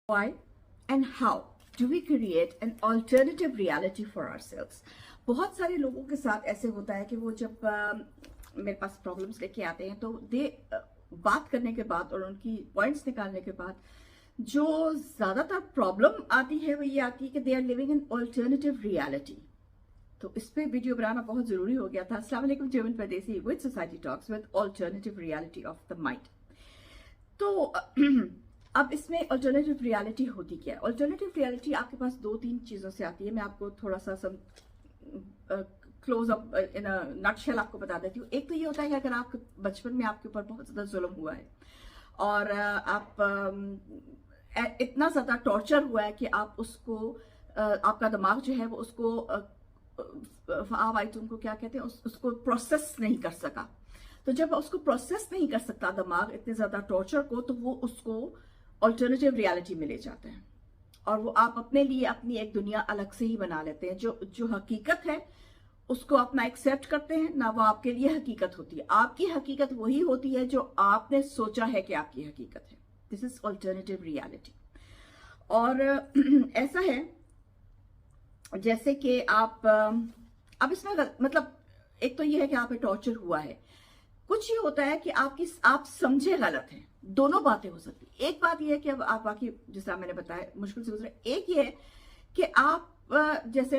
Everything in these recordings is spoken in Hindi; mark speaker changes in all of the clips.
Speaker 1: Why and how do we create an alternative reality for ourselves? बहुत सारे लोगों के साथ ऐसे होता है कि वो जब मेरे पास प्रॉब्लम्स लेके आते हैं तो बात करने के बाद और उनकी पॉइंट्स निकालने के बाद जो ज्यादातर प्रॉब्लम आती है वो ये आती है कि they are living in alternative reality. तो इस पे वीडियो बनाना बहुत जरूरी हो गया था। अस्सलाम वालेकुम जीवन परदेसी with society talks with alternative reality of the mind. तो अब इसमें अल्टरनेटिव रियलिटी होती क्या है? अल्टरनेटिव रियलिटी आपके पास दो तीन चीजों से आती है। मैं आपको थोड़ा सा close up in a nutshell आपको बता देती हूँ। एक तो ये होता है कि अगर आपके बचपन में आपके ऊपर बहुत ज्यादा जुल्म हुआ है और आप इतना ज्यादा टॉर्चर हुआ है कि आप उसको आपका दिमाग जो है वो उसको तुमको क्या कहते हैं उसको प्रोसेस नहीं कर सका। तो जब उसको प्रोसेस नहीं कर सकता दिमाग इतने ज्यादा टॉर्चर को, तो वो उसको अल्टरनेटिव रियलिटी में ले जाते हैं और वो आप अपने लिए अपनी एक दुनिया अलग से ही बना लेते हैं। जो हकीकत है उसको अपना एक्सेप्ट करते हैं ना, वो आपके लिए हकीकत होती है। आपकी हकीकत वही होती है जो आपने सोचा है कि आपकी हकीकत है। This is alternative reality. और ऐसा है जैसे कि आप अब इसमें मतलब एक तो ये है कि आप पे टॉर्चर हुआ है, कुछ ये होता है कि आप समझे गलत हैं। दोनों बातें हो सकती है। एक बात ये है कि अब आप बाकी जिस मैंने बताया मुश्किल से गुजरे। एक ये है कि आप जैसे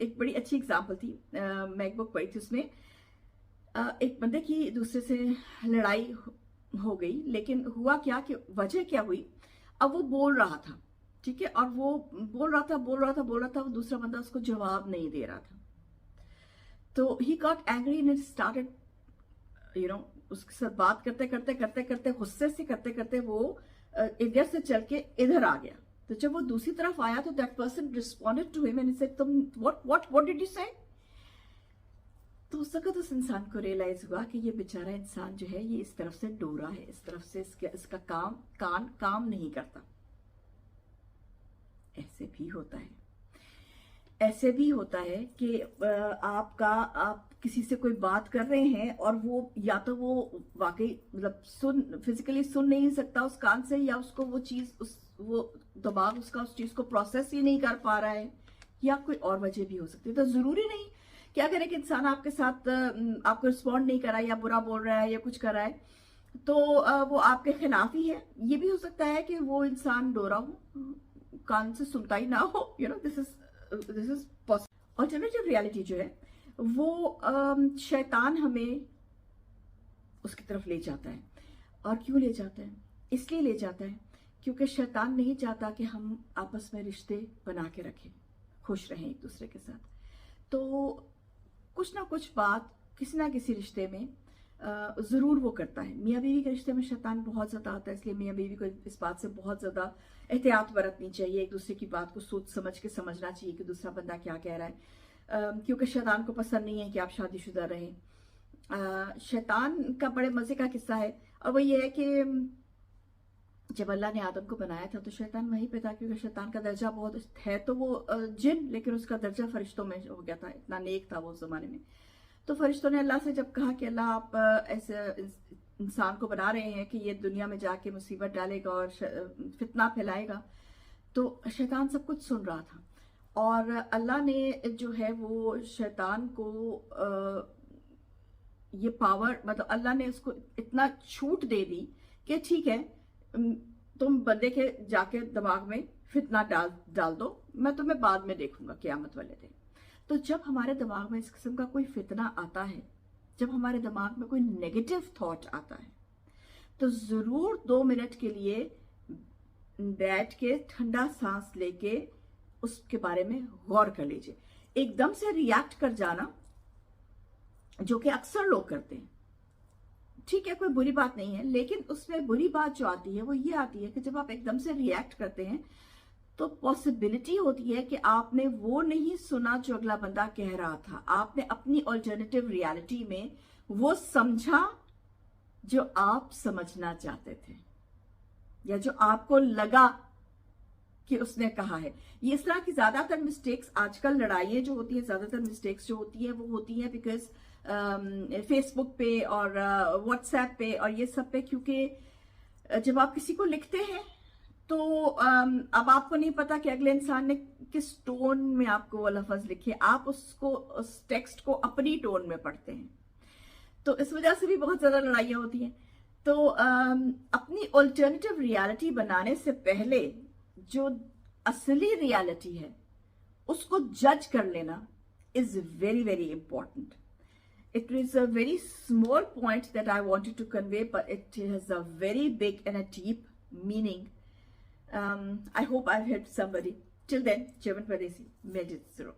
Speaker 1: एक बड़ी अच्छी एग्जांपल थी, मैं एक बुक पढ़ी थी, उसमें एक बंदे की दूसरे से लड़ाई हो गई, लेकिन हुआ क्या कि वजह क्या हुई, अब वो बोल रहा था, ठीक है, और वो बोल रहा था वो दूसरा बंदा उसको जवाब नहीं दे रहा था। तो he got angry and started उसके साथ बात करते गुस्से से करते वो इधर से चल के इधर आ गया। तो जब वो दूसरी तरफ आया तो that person responded to him and said, तुम व्हाट डिड यू से? तो उस वक्त उस इंसान को रियलाइज हुआ कि ये बेचारा इंसान जो है ये इस तरफ से डोरा है, इस तरफ से इसका काम नहीं करता। ऐसे भी होता है कि आप किसी से कोई बात कर रहे हैं और वो या तो वो वाकई मतलब फिजिकली सुन नहीं सकता उस कान से, या उसको वो चीज वो दिमाग उसका उस चीज को प्रोसेस ही नहीं कर पा रहा है, या कोई और वजह भी हो सकती है। तो जरूरी नहीं कि अगर एक इंसान आपके साथ आपको रिस्पॉन्ड नहीं कर रहा है या बुरा बोल रहा है या कुछ कर रहा है तो वो आपके खिलाफ ही है। ये भी हो सकता है कि वो इंसान डोरा हो, कान से सुनता ही ना हो। This is possible. Alternative reality जो है वो शैतान हमें उसकी तरफ ले जाता है। और क्यों ले जाता है? इसलिए ले जाता है क्योंकि शैतान नहीं चाहता कि हम आपस में रिश्ते बना के रखें, खुश रहें एक दूसरे के साथ। तो कुछ ना कुछ बात किसी ना किसी रिश्ते में जरूर वो करता है। मियाँ बीवी के रिश्ते में शैतान बहुत ज्यादा आता है, इसलिए मियाँ बीवी को इस बात से बहुत ज्यादा एहतियात बरतनी चाहिए। एक दूसरे की बात को सोच समझ के समझना चाहिए कि दूसरा बंदा क्या कह रहा है, क्योंकि शैतान को पसंद नहीं है कि आप शादीशुदा रहें। शैतान का बड़े मजे का किस्सा है, और वो ये है कि जब अल्लाह ने आदम को बनाया था तो शैतान वहीं पे था, क्योंकि शैतान का दर्जा बहुत है तो वो जिन, लेकिन उसका दर्जा फरिश्तों में हो गया था, इतना नेक था वो उस जमाने में। तो फरिश्तों ने अल्लाह से जब कहा कि अल्लाह आप ऐसे इंसान को बना रहे हैं कि ये दुनिया में जाके मुसीबत डालेगा और फितना फैलाएगा, तो शैतान सब कुछ सुन रहा था। और अल्लाह ने जो है वो शैतान को ये पावर, मतलब अल्लाह ने उसको इतना छूट दे दी कि ठीक है तुम बंदे के जाके दिमाग में फितना डाल दो, मैं तुम्हें बाद में देखूंगा क़यामत वाले दिन। तो जब हमारे दिमाग में इस किस्म का कोई फितना आता है, जब हमारे दिमाग में कोई नेगेटिव थॉट आता है, तो जरूर 2 मिनट के लिए बैठ के ठंडा सांस लेके उसके बारे में गौर कर लीजिए। एकदम से रिएक्ट कर जाना जो कि अक्सर लोग करते हैं, ठीक है, कोई बुरी बात नहीं है, लेकिन उसमें बुरी बात जो आती है वो ये आती है कि जब आप एकदम से रिएक्ट करते हैं तो पॉसिबिलिटी होती है कि आपने वो नहीं सुना जो अगला बंदा कह रहा था। आपने अपनी अल्टरनेटिव रियलिटी में वो समझा जो आप समझना चाहते थे, या जो आपको लगा कि उसने कहा है। ये इस तरह की ज्यादातर मिस्टेक्स आजकल लड़ाइयां जो होती है, ज्यादातर मिस्टेक्स जो होती है वो होती है बिकॉज फेसबुक पे और व्हाट्सएप पे और ये सब पे, क्योंकि जब आप किसी को लिखते हैं तो अब आपको नहीं पता कि अगले इंसान ने किस टोन में आपको वो लफ्ज लिखे, आप उसको उस टेक्स्ट को अपनी टोन में पढ़ते हैं, तो इस वजह से भी बहुत ज्यादा लड़ाइयाँ होती हैं। तो अपनी ऑल्टरनेटिव रियलिटी बनाने से पहले जो असली रियलिटी है उसको जज कर लेना is very very important. It is a very small point that I wanted to convey, but it has a very big and a deep meaning. I hope I've helped somebody. Till then, Jeevan Padesi, made it through.